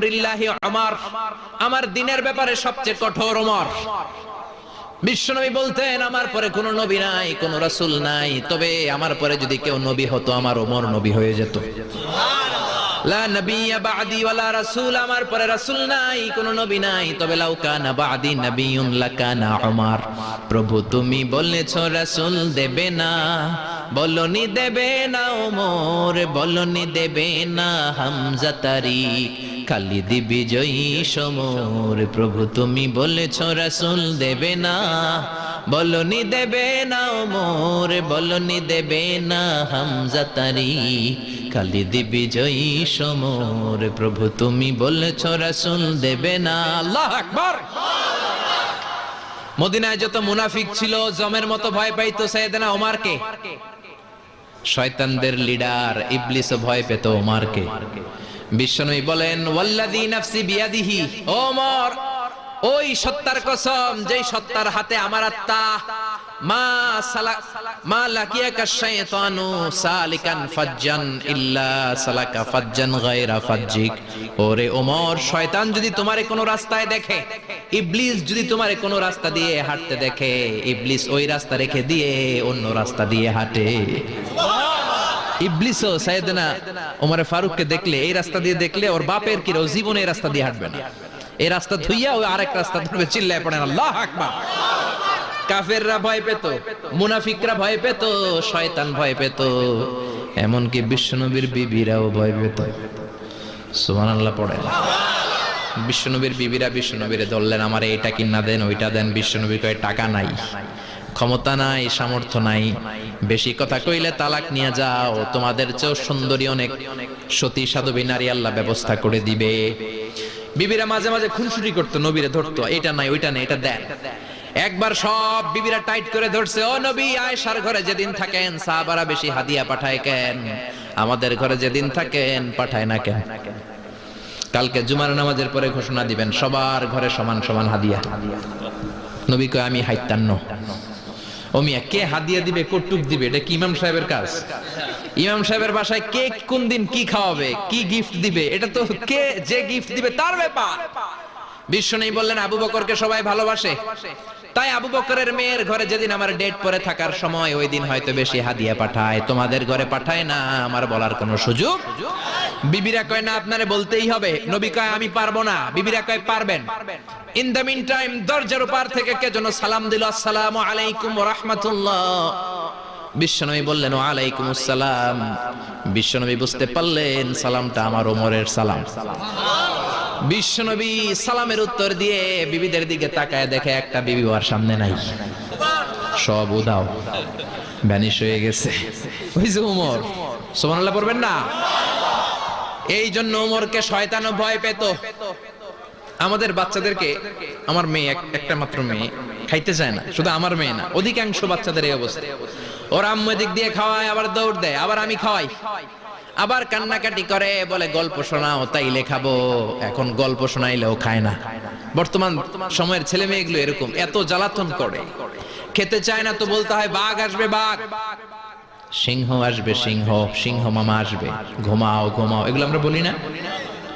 আমরিল্লাহি উমর, আমার দ্বীনের ব্যাপারে সবচেয়ে কঠোর ওমর। বিশ্বনবী বলতেন আমার পরে কোনো নবী নাই, কোনো রাসূল নাই, তবে আমার পরে যদি কেউ নবী হতো আমার ওমর নবী হয়ে যেত। লা নবিয়্যা বা'দি ওয়ালা রাসূল, আমার পরে রাসূল নাই, কোনো নবী নাই, তবে লাউ কানা বা'দি নবিয়্যুন লাকানা উমর। প্রভু তুমি বলেছো রাসূল দেবে না, বলনি দেবে না ওমর, বলনি দেবে না হামজা তারিক, খালিদ বিজয়ী সমর। প্রভু তুমি বলেছো রাসূল দেবে না, বলনি দেবে না ওমর, বলনি দেবে না হামজা তারিক, খালিদ বিজয়ী সমর। প্রভু তুমি বলেছো রাসূল দেবে না। আল্লাহু আকবার। মদিনায় যত মুনাফিক ছিল জমের মতো ভয় পাইতো সাইয়েদনা ওমরকে। শয়তানদের লিডার ইবলিসও ভয় পেত ওমরকে। বিশ্বনবী বলেন ওয়াল্লাযী নাফসি বিয়াদিহি, ওমর ওই সত্তার কসম যেই সত্তার হাতে আমার আত্মা, মা লাকিয়াকা শাইতানু সালিকান ফাজ্জান ইল্লা সালাকা ফাজ্জান গায়রা ফাজ্জিক। ওরে ওমর, শয়তান যদি তোমারে কোনো রাস্তায় দেখে, ইবলিস যদি তোমারে কোনো রাস্তা দিয়ে হাঁটতে দেখে, ইবলিস ওই রাস্তা রেখে দিয়ে অন্য রাস্তা দিয়ে হাঁটে। ইবলিসও সাইয়েদনা ওমর ফারুককে দেখলে, এই রাস্তা দিয়ে দেখলে ওর বাপের কি ও জীবনে এই রাস্তা দিয়ে হাঁটবে না, এই রাস্তা ধুইয়া ওই আরেক রাস্তা ধরবে। চিল্লায় পড়েন আল্লাহু আকবার। কাফেররা ভয় পেত, মুনাফিকরা ভয় পেত, শয়তান ভয় পেত, এমনকি বিশ্বনবীর বিবিরাও ভয় পেত। সুবহানাল্লাহ পড়েন। বিশ্বনবীর বিবিরা বিশ্বনবীরে ধরলেন, আমার এইটা কিনা দেন, ওইটা দেন। বিশ্বনবী কয় টাকা নাই, ক্ষমতা নাই, সামর্থ্য নাই, বেশি কথা কইলে তালাক নিয়ে যাও, তোমাদের চেয়েও সুন্দরী অনেক সতী সাধবী নারী আল্লাহ ব্যবস্থা করে দিবে। বিবিরা মাঝে মাঝে খুনসুটি করতো, নবীরে ধরতো, এটা নাই ওইটা নাই, এটা দেন। একবার সব বিবিরা টাইট করে ধরছে, ও নবী আয়েশার ঘরে যেদিন থাকেন সাহাবারা বেশি হাদিয়া পাঠায় কেন, আমাদের ঘরে যেদিন থাকেন পাঠায় না কেন? কালকে জুমার নামাজের পরে ঘোষণা দিবেন সবার ঘরে সমান সমান হাদিয়া। নবী কয় আমি হাইতান্ন। ও মিয়া, কে হাদিয়া দিবে, কটুক দিবে, এটা কি ইমাম সাহেবের কাজ? ইমাম সাহেবের বাসায় কে কোন দিন কি খাওয়াবে, কি গিফট দিবে, এটা তো কে যে গিফট দিবে তার ব্যাপার। বিশ্বনবী বললেন আবু বকরকে সবাই ভালোবাসে, তাই আবু বকরের মেয়ের ঘরে যেদিন আমার ডেট পরে থাকার সময়, ওই দিন হয়তো বেশি হাদিয়া পাঠায়, তোমাদের ঘরে পাঠায় না, আমার বলার কোনো সুযোগ। বিবিরা কয় না, আপনারে বলতেই হবে। নবী কয় আমি পারবো না, বিবিরা কয় পারবেন। ইন দ্য মিন টাইম দরজার উপর থেকে কে যেন সালাম দিল, আসসালামু আলাইকুম ওয়া রাহমাতুল্লাহ। বিশ্বনবী বললেন ওয়া আলাইকুমুস সালাম। বিশ্বনবী বুঝতে পারলেন সালামটা আমার ওমরের সালাম। বিশ্বনবী সালামের উত্তর দিয়ে বিবিদের দিকে তাকায়, দেখে একটা বিবি ওর সামনে নাই, সব উধাও, ভ্যানিশ হয়ে গেছে। ওই যে ওমর। সুবহানাল্লাহ পড়বেন না? এই জন্য ওমরকে শয়তানও ভয় পেত। আমাদের বাচ্চাদেরকে, আমার মেয়ে একটা মাত্র মেয়ে, খাইতে চায় না, শুধু আমার মেয়ে না, অধিকাংশ বাচ্চাদের এই অবস্থা। ওর আম্মু দিক দিয়ে খাওয়ায়, আবার দৌড় দেয়, আবার আমি খাওয়াই, আবার কান্নাকাটি করে, বলে গল্প শোনাও, তাইলে খাবো। এখন গল্প শোনাইলেও খায় না। বর্তমান সময়ের ছেলে মেয়েগুলো এরকম, এত জ্বালাতন করে, খেতে চায় না তো বলতে হয় বাঘ আসবে, বাঘ, সিংহ আসবে, সিংহ, সিংহ মামা আসবে, ঘুমাও ঘুমাও, এগুলো আমরা বলি না?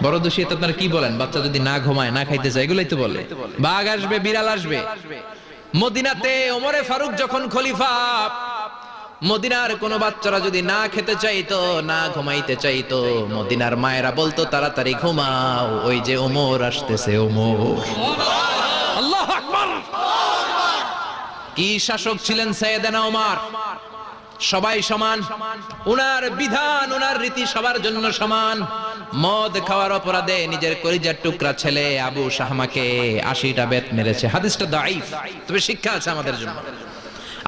বড় দোষী তো আপনারা কি বলেন? বাচ্চা যদি না ঘুমায়, না খাইতে চায়, এগুলোই তো বলে। বাঘ আসবে, বিড়াল আসবে। মদিনাতে ওমরে ফারুক যখন খলিফা, মদিনার কোন বাচ্চারা যদি না খেতে চাইতো, না ঘুমাইতে চাইতো, মদিনার মায়েরা বলতো তাড়াতাড়ি ঘুমাও, ওই যে ওমর আসতেছে, ওমর। আল্লাহু আকবার। কি শাসক ছিলেন সাইয়েদনা ওমর! সবাই সমান, উনার বিধান, উনার রীতি সবার জন্য সমান। মদ খাওয়ার অপরাধে নিজের কলিজার টুকরা ছেলে আবু শাহমাকে 80টা বেত মেরেছে। হাদিসটা দাঈফ, তবে শিক্ষা আছে আমাদের জন্য।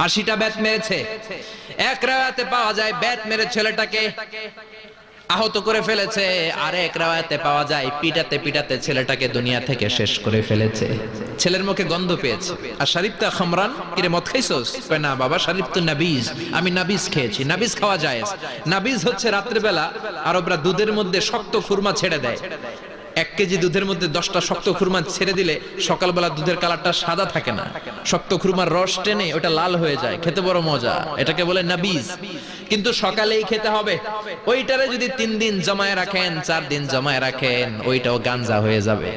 80টা বেত মেরেছে। এক রাওয়ায়াতে পাওয়া যায় বেত মেরে ছেলেটাকে আহত করে ফেলেছে, আর এক রাওয়ায়াতে পাওয়া যায় পিটাতে পিটাতে ছেলেটাকে দুনিয়া থেকে শেষ করে ফেলেছে। ছেলের মুখে গন্ধ পেয়েছে। আর শরীফতা খামরান, কিরে মদ খাইছস? কয় না বাবা, শরীফ তো নাবিজ, আমি নাবিজ খেয়েছি। নাবিজ খাওয়া যায়। নাবিজ হচ্ছে রাত্রে বেলা আরবরা দুধের মধ্যে শক্ত খুরমা ছেড়ে দেয়, 1 কেজি দুধের মধ্যে 10টা শক্ত খুরমা ছেড়ে দিলে সকালবেলা দুধের কালারটা সাদা থাকে না, শক্ত খুরমার রস টেনে ওটা লাল হয়ে যায়, খেতে বড় মজা, এটাকে বলে নাবিজ। কিন্তু সকালেই খেতে হবে। ওইটারে যদি 3 দিন জমায়ে রাখেন, 4 দিন জমায়ে রাখেন, ওইটাও গাঞ্জা হয়ে যাবে।